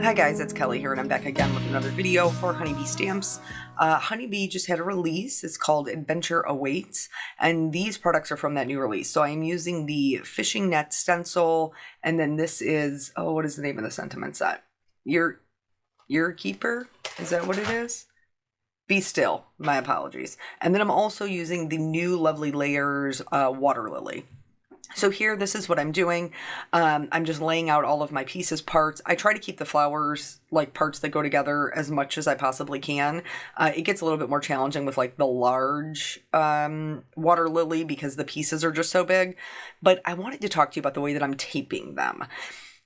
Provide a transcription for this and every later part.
Hi guys, it's Kelly here and I'm back again with another video for Honeybee Stamps. Honeybee just had a release. It's called Adventure Awaits, and these products are from that new release. So I am using the fishing net stencil, and then this is, oh, what is the name of the sentiment set? Your Keeper? Is that what it is? Be Still. My apologies. And then I'm also using the new Lovely Layers Waterlily. So here, this is what I'm doing. I'm just laying out all of my pieces, parts. I try to keep the flowers, like parts that go together, as much as I possibly can. It gets a little bit more challenging with like the large water lily because the pieces are just so big. But I wanted to talk to you about the way that I'm taping them.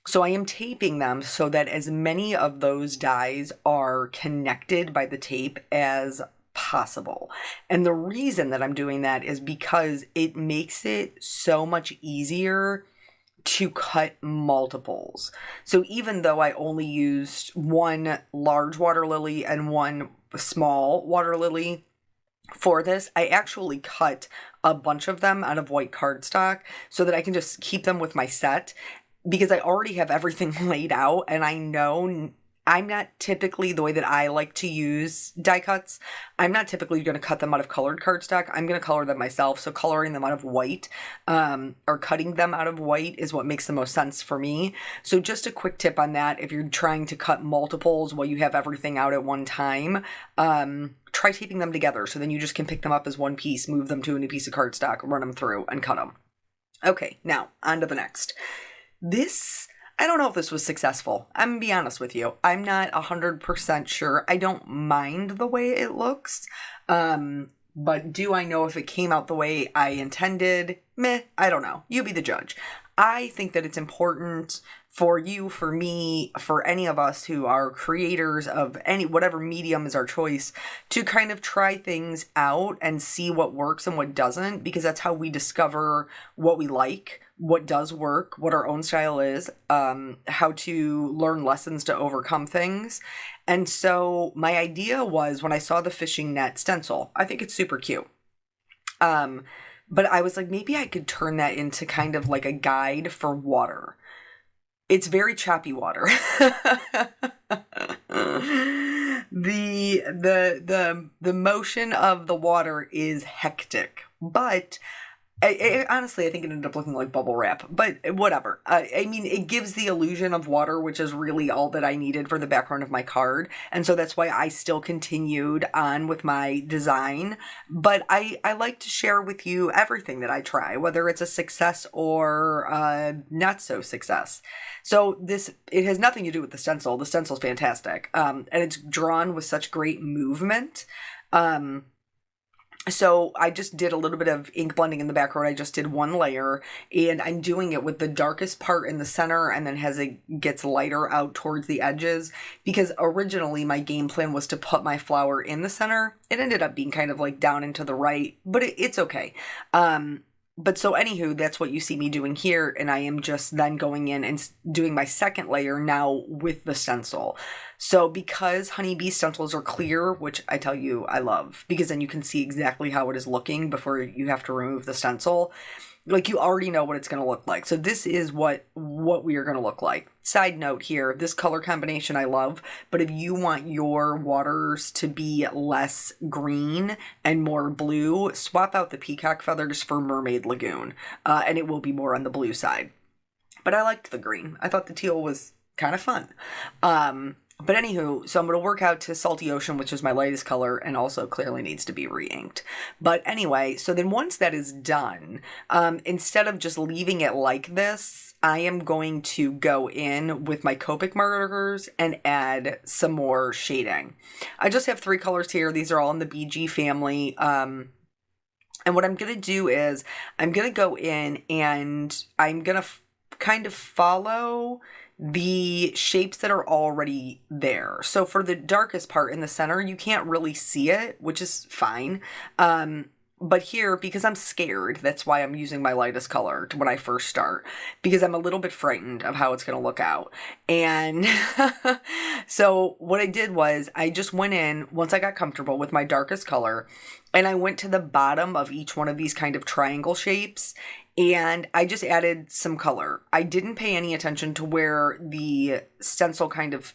So I am taping them so that as many of those dies are connected by the tape as possible. And the reason that I'm doing that is because it makes it so much easier to cut multiples. So even though I only used one large water lily and one small water lily for this, I actually cut a bunch of them out of white cardstock so that I can just keep them with my set, because I already have everything laid out and I know I'm not typically, the way that I like to use die cuts, I'm not typically going to cut them out of colored cardstock. I'm going to color them myself. So coloring them out of white or cutting them out of white is what makes the most sense for me. So just a quick tip on that. If you're trying to cut multiples while you have everything out at one time, try taping them together. So then you just can pick them up as one piece, move them to a new piece of cardstock, run them through and cut them. Okay, now on to the next. I don't know if this was successful. I'm going to be honest with you. I'm not 100% sure. I don't mind the way it looks. But do I know if it came out the way I intended? Meh, I don't know. You be the judge. I think that it's important for you, for me, for any of us who are creators of whatever medium is our choice, to kind of try things out and see what works and what doesn't, because that's how we discover what we like, what does work, what our own style is, how to learn lessons to overcome things. And so my idea was, when I saw the fishing net stencil, I think it's super cute. But I was like, maybe I could turn that into kind of like a guide for water. It's very choppy water. The motion of the water is hectic, but honestly, I think it ended up looking like bubble wrap, but whatever. I mean, it gives the illusion of water, which is really all that I needed for the background of my card. And so that's why I still continued on with my design. But I like to share with you everything that I try, whether it's a success or not so success. So it has nothing to do with the stencil. The stencil's fantastic. And it's drawn with such great movement. So I just did a little bit of ink blending in the background. I just did one layer, and I'm doing it with the darkest part in the center, and then as it gets lighter out towards the edges, because originally my game plan was to put my flower in the center. It ended up being kind of like down and to the right, but it's okay. But so anywho, that's what you see me doing here, and I am just then going in and doing my second layer now with the stencil. So because Honeybee stencils are clear, which I tell you I love, because then you can see exactly how it is looking before you have to remove the stencil. Like, you already know what it's going to look like. So this is what we are going to look like. Side note here, this color combination I love, but if you want your waters to be less green and more blue, swap out the peacock feathers for Mermaid Lagoon, and it will be more on the blue side. But I liked the green. I thought the teal was kind of fun. But anywho, so I'm going to work out to Salty Ocean, which is my lightest color and also clearly needs to be re-inked. But anyway, so then once that is done, instead of just leaving it like this, I am going to go in with my Copic Markers and add some more shading. I just have 3 colors here. These are all in the BG family. And what I'm going to do is I'm going to go in and I'm going to kind of follow the shapes that are already there. So for the darkest part in the center, you can't really see it, which is fine. But here, because I'm scared, that's why I'm using my lightest color when I first start, because I'm a little bit frightened of how it's going to look out. And so what I did was I just went in, once I got comfortable with my darkest color, and I went to the bottom of each one of these kind of triangle shapes, and I just added some color. I didn't pay any attention to where the stencil kind of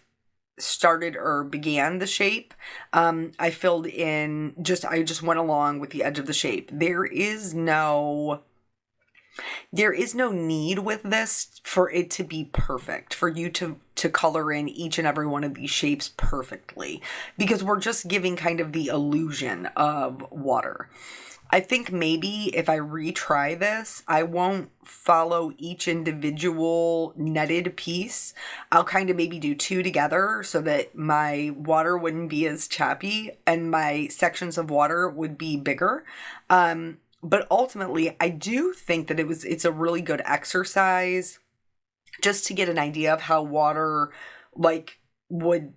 started or began the shape, I filled in I just went along with the edge of the shape. There is no need with this for it to be perfect, for you to color in each and every one of these shapes perfectly, because we're just giving kind of the illusion of water. I think maybe if I retry this, I won't follow each individual netted piece. I'll kind of maybe do two together so that my water wouldn't be as choppy and my sections of water would be bigger. But ultimately, I do think that it's a really good exercise just to get an idea of how water like would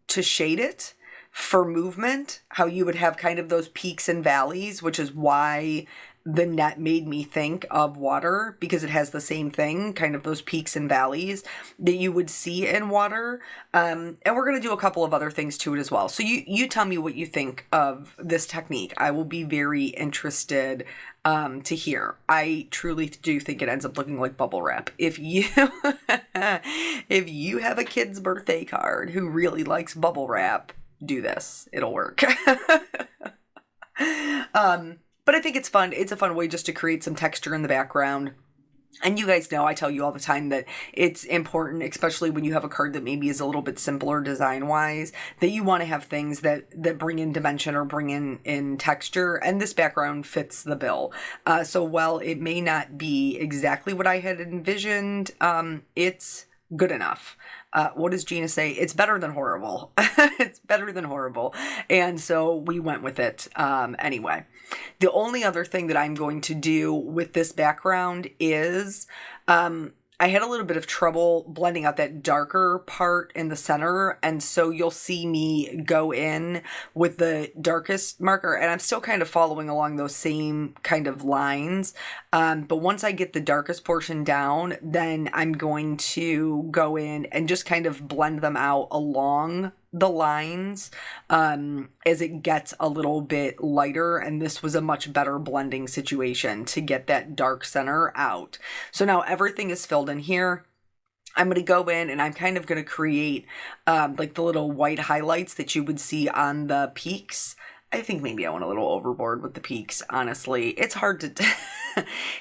to shade it for movement, how you would have kind of those peaks and valleys, which is why the net made me think of water, because it has the same thing, kind of those peaks and valleys that you would see in water. And we're going to do a couple of other things to it as well. So you tell me what you think of this technique. I will be very interested to hear. I truly do think it ends up looking like bubble wrap. If you if you have a kid's birthday card who really likes bubble wrap, do this. It'll work. But I think it's fun. It's a fun way just to create some texture in the background. And you guys know, I tell you all the time that it's important, especially when you have a card that maybe is a little bit simpler design-wise, that you want to have things that bring in dimension or bring in texture, and this background fits the bill. So while it may not be exactly what I had envisioned, it's good enough. What does Gina say? It's better than horrible. It's better than horrible. And so we went with it anyway. The only other thing that I'm going to do with this background is I had a little bit of trouble blending out that darker part in the center. And so you'll see me go in with the darkest marker, and I'm still kind of following along those same kind of lines. But once I get the darkest portion down, then I'm going to go in and just kind of blend them out along the lines as it gets a little bit lighter, and this was a much better blending situation to get that dark center out. So now everything is filled in here. I'm going to go in and I'm kind of going to create like the little white highlights that you would see on the peaks. I think maybe I went a little overboard with the peaks, honestly. It's hard to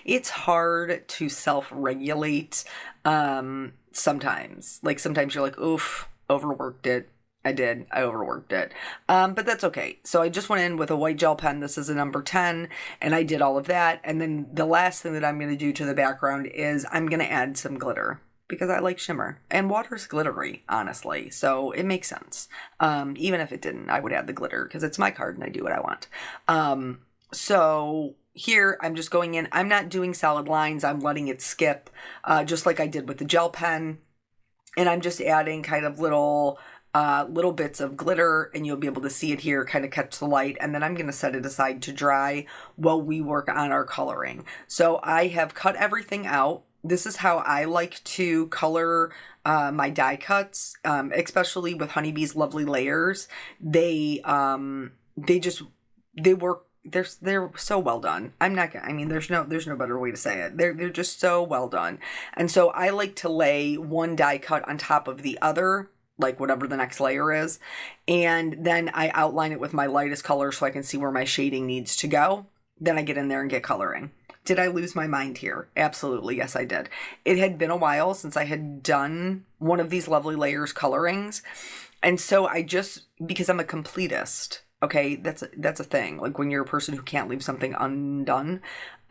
it's hard to self-regulate sometimes. Like sometimes you're like, oof, overworked it. I did. I overworked it. But that's okay. So I just went in with a white gel pen. This is a number 10, and I did all of that. And then the last thing that I'm going to do to the background is I'm going to add some glitter, because I like shimmer. And water's glittery, honestly. So it makes sense. Even if it didn't, I would add the glitter because it's my card and I do what I want. So here I'm just going in. I'm not doing solid lines. I'm letting it skip, just like I did with the gel pen. And I'm just adding kind of little bits of glitter, and you'll be able to see it here, kind of catch the light, and then I'm going to set it aside to dry while we work on our coloring. So I have cut everything out. This is how I like to color my die cuts, especially with Honeybee's Lovely Layers. They work. They're so well done. There's no better way to say it. They're just so well done. And so I like to lay one die cut on top of the other, like whatever the next layer is. And then I outline it with my lightest color so I can see where my shading needs to go. Then I get in there and get coloring. Did I lose my mind here? Absolutely. Yes, I did. It had been a while since I had done one of these Lovely Layers colorings. And so because I'm a completist, okay, that's a thing. Like when you're a person who can't leave something undone.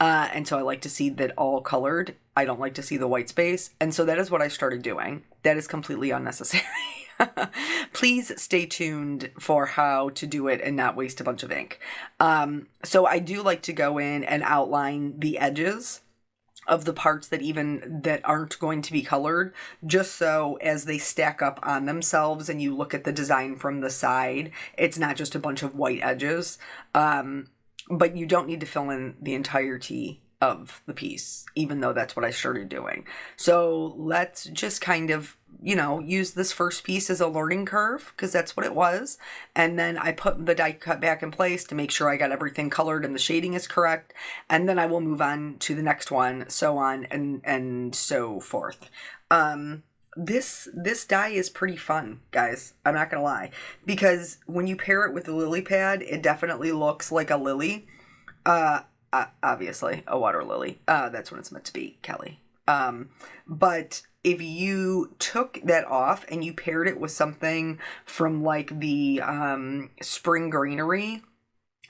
And so I like to see that all colored. I don't like to see the white space. And so that is what I started doing. That is completely unnecessary. Please stay tuned for how to do it and not waste a bunch of ink. So I do like to go in and outline the edges of the parts that aren't going to be colored, just so as they stack up on themselves and you look at the design from the side, it's not just a bunch of white edges. But you don't need to fill in the entirety of the piece, even though that's what I started doing. So let's just kind of, use this first piece as a learning curve, because that's what it was. And then I put the die cut back in place to make sure I got everything colored and the shading is correct. And then I will move on to the next one, so on and so forth. This dye is pretty fun, guys. I'm not gonna lie, because when you pair it with the lily pad, it definitely looks like a lily. Obviously a water lily. That's what it's meant to be, Kelly. But if you took that off and you paired it with something from like the spring greenery,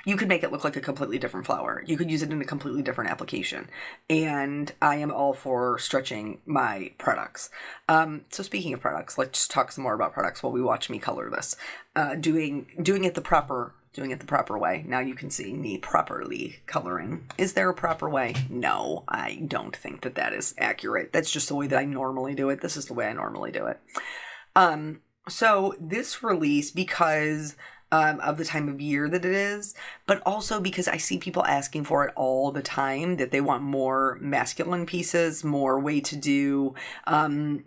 you could make it look like a completely different flower. You could use it in a completely different application. And I am all for stretching my products. So speaking of products, let's talk some more about products while we watch me color this. Doing it the proper way. Now you can see me properly coloring. Is there a proper way? No, I don't think that is accurate. That's just the way that I normally do it. This is the way I normally do it. So this release, because of the time of year that it is, but also because I see people asking for it all the time, that they want more masculine pieces, more way to do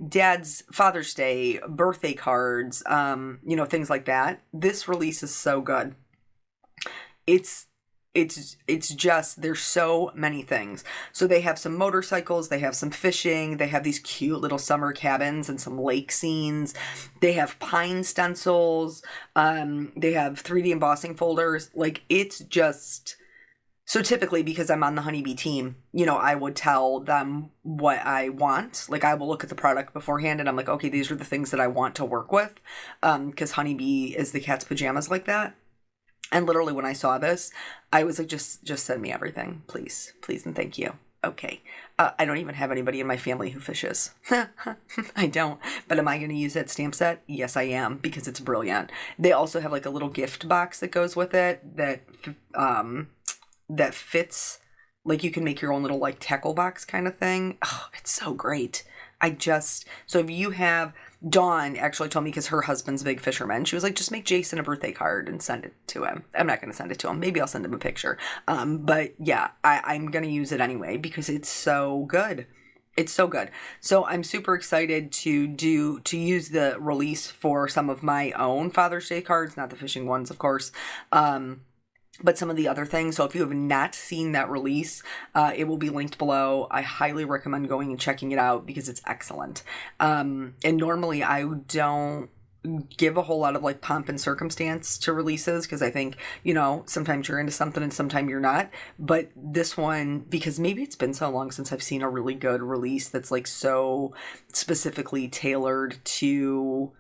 Dad's Father's Day, birthday cards, things like that. This release is so good. It's just, there's so many things. So they have some motorcycles, they have some fishing, they have these cute little summer cabins and some lake scenes. They have pine stencils. They have 3D embossing folders. Like, it's just, so typically, because I'm on the Honeybee team, I would tell them what I want. Like, I will look at the product beforehand and I'm like, okay, these are the things that I want to work with. Because Honeybee is the cat's pajamas like that. And literally when I saw this, I was like, just send me everything, please, and thank you. Okay. I don't even have anybody in my family who fishes. I don't. But am I going to use that stamp set? Yes, I am, because it's brilliant. They also have like a little gift box that goes with it that fits, like you can make your own little like tackle box kind of thing. Oh, it's so great. So if you have, Dawn actually told me, because her husband's a big fisherman, she was like, just make Jason a birthday card and send it to him. I'm not going to send it to him. Maybe I'll send him a picture. But yeah, I'm going to use it anyway because it's so good. It's so good. So I'm super excited to use the release for some of my own Father's Day cards, not the fishing ones, of course. But some of the other things. So if you have not seen that release, it will be linked below. I highly recommend going and checking it out because it's excellent. And normally I don't give a whole lot of like pomp and circumstance to releases because I think, sometimes you're into something and sometimes you're not. But this one, because maybe it's been so long since I've seen a really good release that's like so specifically tailored to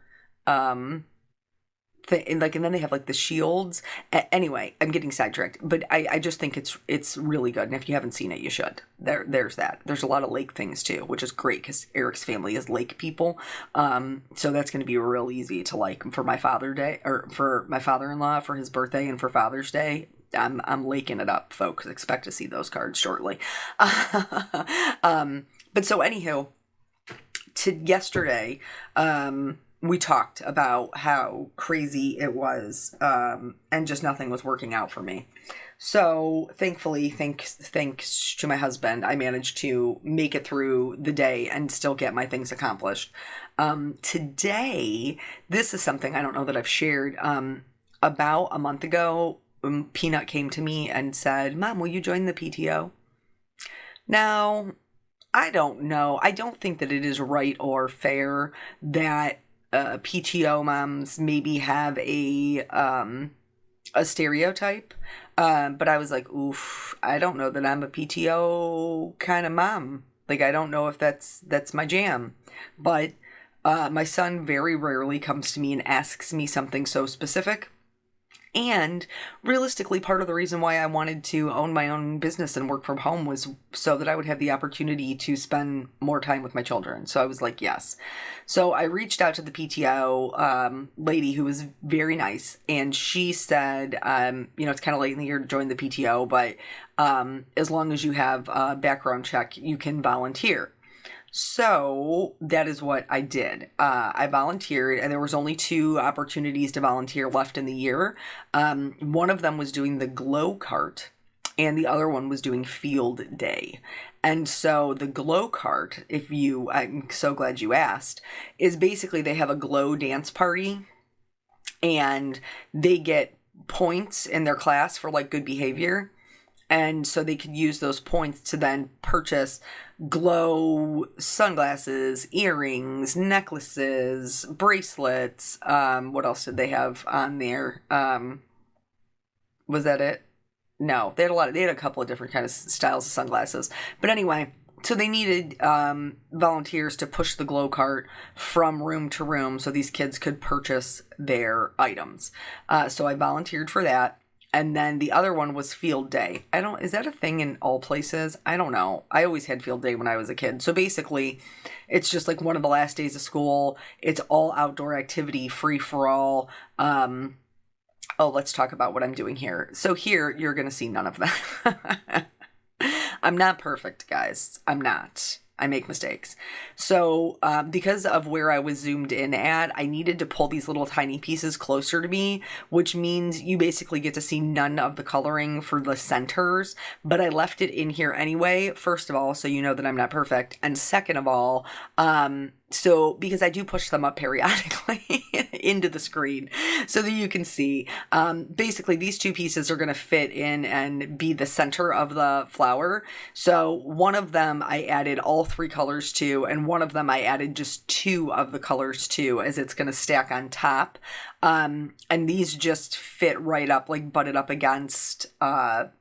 and then they have like the shields. Anyway, I'm getting sidetracked, but I just think it's really good. And if you haven't seen it, you should. There's that. There's a lot of lake things too, which is great because Eric's family is lake people. So that's going to be real easy to like for my for my father-in-law for his birthday and for Father's Day. I'm laking it up, folks. Expect to see those cards shortly. But so anywho, yesterday, we talked about how crazy it was, and just nothing was working out for me. So thankfully, thanks to my husband, I managed to make it through the day and still get my things accomplished. Today, this is something I don't know that I've shared. About a month ago, Peanut came to me and said, "Mom, will you join the PTO?" Now, I don't know. I don't think that it is right or fair that PTO moms maybe have a stereotype, but I was like, oof, I don't know that I'm a PTO kind of mom. Like, I don't know if that's my jam. But my son very rarely comes to me and asks me something so specific. And realistically, part of the reason why I wanted to own my own business and work from home was so that I would have the opportunity to spend more time with my children. So I was like, yes. So I reached out to the PTO lady who was very nice. And she said, it's kind of late in the year to join the PTO, but as long as you have a background check, you can volunteer. So that is what I did. I volunteered, and there was only 2 opportunities to volunteer left in the year. One of them was doing the glow cart, and the other one was doing field day. And so the glow cart, I'm so glad you asked, is basically they have a glow dance party, and they get points in their class for like good behavior. And so they could use those points to then purchase glow sunglasses, earrings, necklaces, bracelets. What else did they have on there? Was that it? No, they had a couple of different kind of styles of sunglasses. But anyway, so they needed volunteers to push the glow cart from room to room so these kids could purchase their items. So I volunteered for that. And then the other one was field day. Is that a thing in all places? I don't know. I always had field day when I was a kid. So basically, it's just like one of the last days of school. It's all outdoor activity, free for all. Let's talk about what I'm doing here. So here, you're going to see none of that. I'm not perfect, guys. I'm not. I make mistakes. So because of where I was zoomed in at, I needed to pull these little tiny pieces closer to me, which means you basically get to see none of the coloring for the centers, but I left it in here anyway, first of all, so you know that I'm not perfect, and second of all, so because I do push them up periodically into the screen so that you can see, basically these two pieces are going to fit in and be the center of the flower. So one of them I added all three colors to, and one of them I added just two of the colors to, as it's going to stack on top. And these just fit right up, like butted up against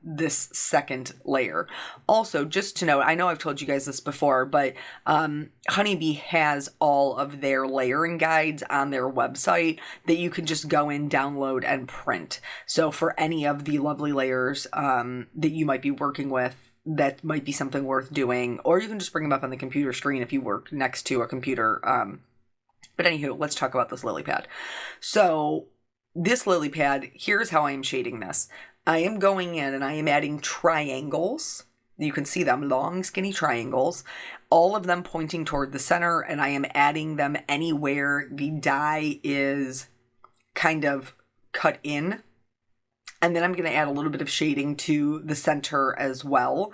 this second layer. Also, just to note, I know I've told you guys this before, but Honeybee has all of their layering guides on their website that you can just go in, download, and print. So for any of the lovely layers that you might be working with, that might be something worth doing, or you can just bring them up on the computer screen if you work next to a computer. But anywho, let's talk about this lily pad. So this lily pad, here's how I am shading this. I am going in and I am adding triangles. You can see them, long, skinny triangles, all of them pointing toward the center, and I am adding them anywhere the die is kind of cut in. And then I'm going to add a little bit of shading to the center as well.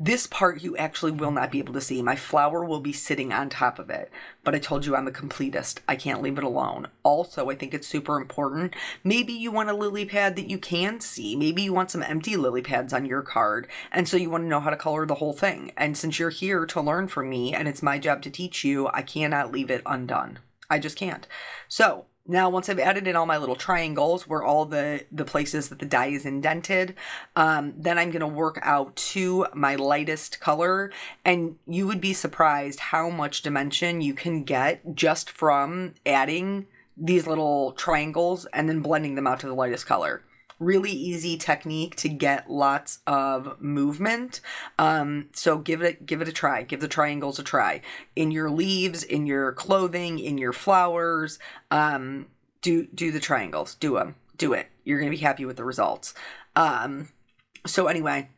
This part you actually will not be able to see. My flower will be sitting on top of it. But I told you I'm a completist. I can't leave it alone. Also, I think it's super important. Maybe you want a lily pad that you can see. Maybe you want some empty lily pads on your card. And so you want to know how to color the whole thing. And since you're here to learn from me and it's my job to teach you, I cannot leave it undone. I just can't. So now, once I've added in all my little triangles where all the places that the die is indented, then I'm going to work out to my lightest color. And you would be surprised how much dimension you can get just from adding these little triangles and then blending them out to the lightest color. Really easy technique to get lots of movement. So give it a try. Give the triangles a try. In your leaves, in your clothing, in your flowers. Do the triangles. Do them. Do it. You're going to be happy with the results. So anyway,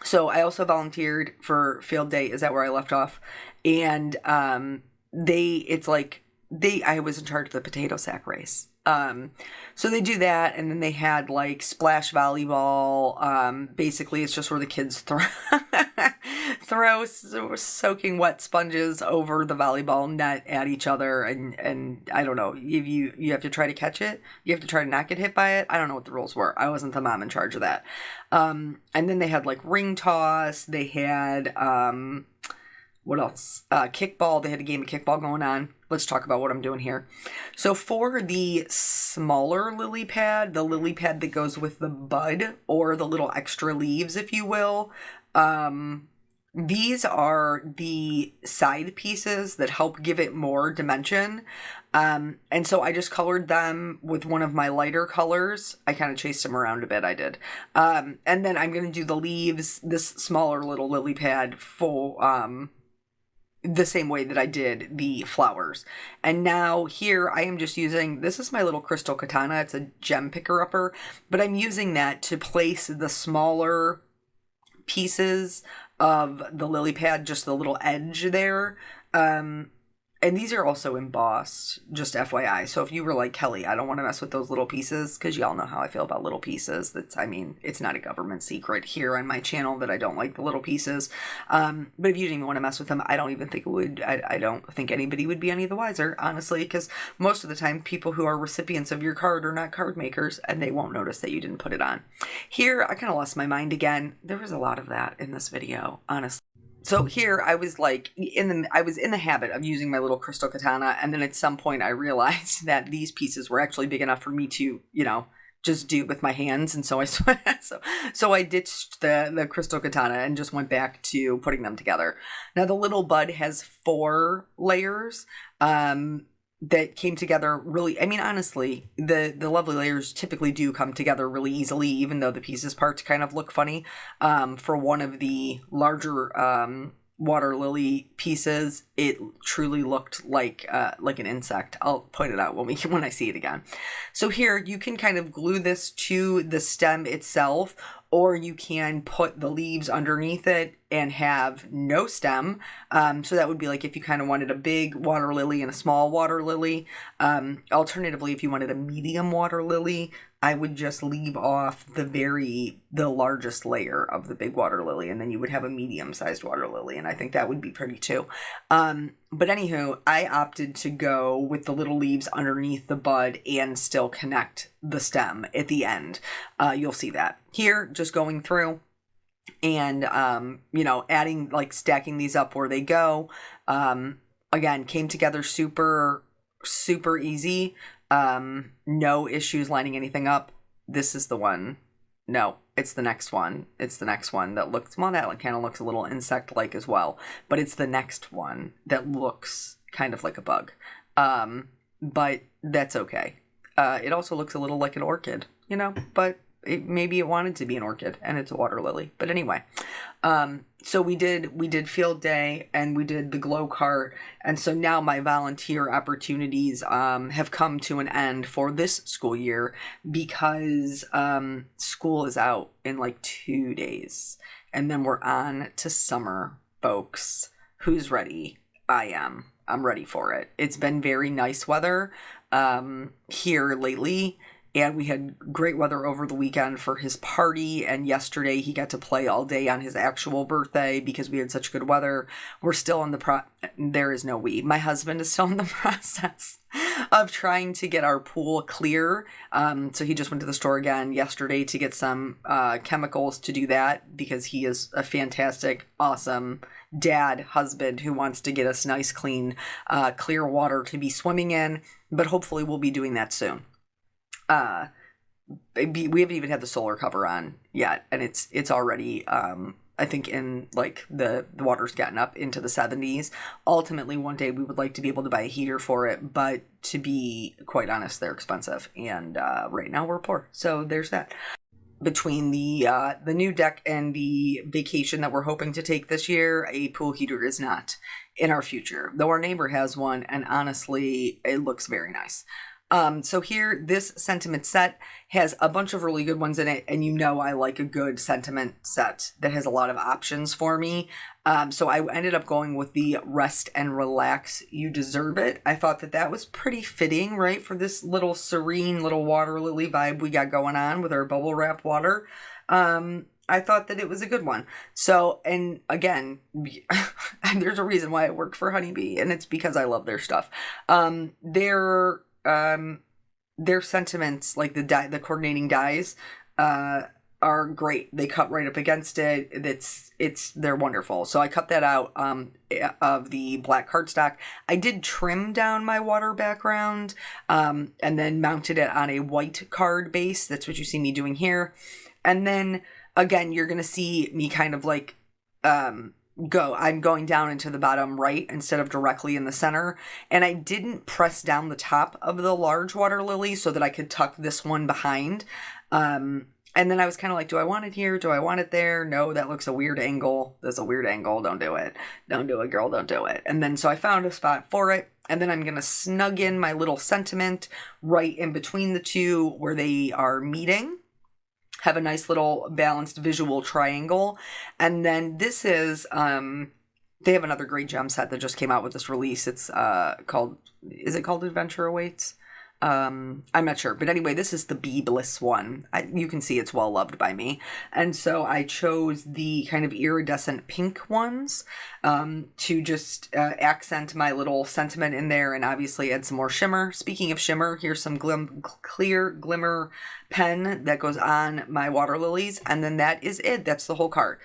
so I also volunteered for field day. Is that where I left off? And I was in charge of the potato sack race. So they do that, and then they had like splash volleyball. Basically it's just where the kids throw soaking wet sponges over the volleyball net at each other, and I don't know, if you have to try to catch it, you have to try to not get hit by it. I don't know what the rules were. I wasn't the mom in charge of that. And then they had like ring toss. They had what else? Kickball. They had a game of kickball going on. Let's talk about what I'm doing here. So for the smaller lily pad, the lily pad that goes with the bud, or the little extra leaves, if you will, these are the side pieces that help give it more dimension. And so I just colored them with one of my lighter colors. I kind of chased them around a bit, I did. And then I'm going to do the leaves, this smaller little lily pad, full, the same way that I did the flowers. And now here I am just using, this is my little crystal katana. It's a gem picker upper, but I'm using that to place the smaller pieces of the lily pad, just the little edge there. And these are also embossed, just FYI. So if you were like, Kelly, I don't want to mess with those little pieces, because y'all know how I feel about little pieces. I mean, it's not a government secret here on my channel that I don't like the little pieces. But if you didn't even want to mess with them, I don't even think it would, I don't think anybody would be any the wiser, honestly, because most of the time, people who are recipients of your card are not card makers, and they won't notice that you didn't put it on. Here, I kind of lost my mind again. There was a lot of that in this video, honestly. So here I was like I was in the habit of using my little crystal katana, and then at some point I realized that these pieces were actually big enough for me to, just do with my hands, and so I ditched the crystal katana and just went back to putting them together. Now the little bud has 4 layers. That came together really, I mean, honestly, the Lovely Layers typically do come together really easily, even though the pieces parts kind of look funny. For one of the larger water lily pieces, it truly looked like an insect. I'll point it out when I see it again. So here you can kind of glue this to the stem itself, or you can put the leaves underneath it and have no stem. So that would be like if you kind of wanted a big water lily and a small water lily. Alternatively, if you wanted a medium water lily, I would just leave off the largest layer of the big water lily, and then you would have a medium-sized water lily, and I think that would be pretty too. But anywho, I opted to go with the little leaves underneath the bud and still connect the stem at the end. You'll see that. Here, just going through and, adding, like stacking these up where they go. Again, came together super, super easy. No issues lining anything up. This is the one. No, it's the next one. It's the next one that looks, well, that kind of looks a little insect-like as well, but it's the next one that looks kind of like a bug. But that's okay. It also looks a little like an orchid, but maybe it wanted to be an orchid and it's a water lily. But anyway, so we did field day and we did the glow cart. And so now my volunteer opportunities have come to an end for this school year, because school is out in like 2 days. And then we're on to summer, folks. Who's ready? I am. I'm ready for it. It's been very nice weather here lately. And we had great weather over the weekend for his party. And yesterday he got to play all day on his actual birthday because we had such good weather. We're still in there is no we. My husband is still in the process of trying to get our pool clear. So he just went to the store again yesterday to get some chemicals to do that, because he is a fantastic, awesome husband who wants to get us nice, clean, clear water to be swimming in. But hopefully we'll be doing that soon. We haven't even had the solar cover on yet, and it's already I think in like the water's gotten up into the 70s. Ultimately, one day we would like to be able to buy a heater for it, but to be quite honest, they're expensive, and right now we're poor. So there's that. Between the new deck and the vacation that we're hoping to take this year, a pool heater is not in our future, though our neighbor has one, and honestly, it looks very nice. So here, this sentiment set has a bunch of really good ones in it, and I like a good sentiment set that has a lot of options for me. So I ended up going with the Rest and Relax, You Deserve It. I thought that was pretty fitting, right, for this little serene little water lily vibe we got going on with our bubble wrap water. I thought that it was a good one. So, and again, there's a reason why I work for Honeybee, and it's because I love their stuff. Their sentiments, like the coordinating dyes, are great. They cut right up against it. They're wonderful. So I cut that out of the black cardstock. I did trim down my water background and then mounted it on a white card base. That's what you see me doing here. And then again, you're gonna see me kind of like I'm going down into the bottom right instead of directly in the center. And I didn't press down the top of the large water lily so that I could tuck this one behind. And then I was kind of like, do I want it here? Do I want it there? No, that looks a weird angle. That's a weird angle. Don't do it. Don't do it, girl. Don't do it. And then so I found a spot for it. And then I'm going to snug in my little sentiment right in between the two where they are meeting. Have a nice little balanced visual triangle. And then this is They have another great gem set that just came out with this release. It's called, is it called Adventure Awaits? I'm not sure, but anyway, this is the Bee Bliss one. You can see it's well loved by me, and so I chose the kind of iridescent pink ones to just accent my little sentiment in there, and obviously add some more shimmer. Speaking of shimmer, here's some clear glimmer pen that goes on my water lilies, and then that is it. That's the whole cart.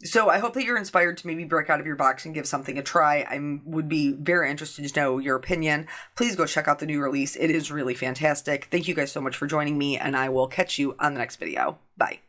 So I hope that you're inspired to maybe break out of your box and give something a try. I would be very interested to know your opinion. Please go check out the new release. It is really fantastic. Thank you guys so much for joining me, and I will catch you on the next video. Bye.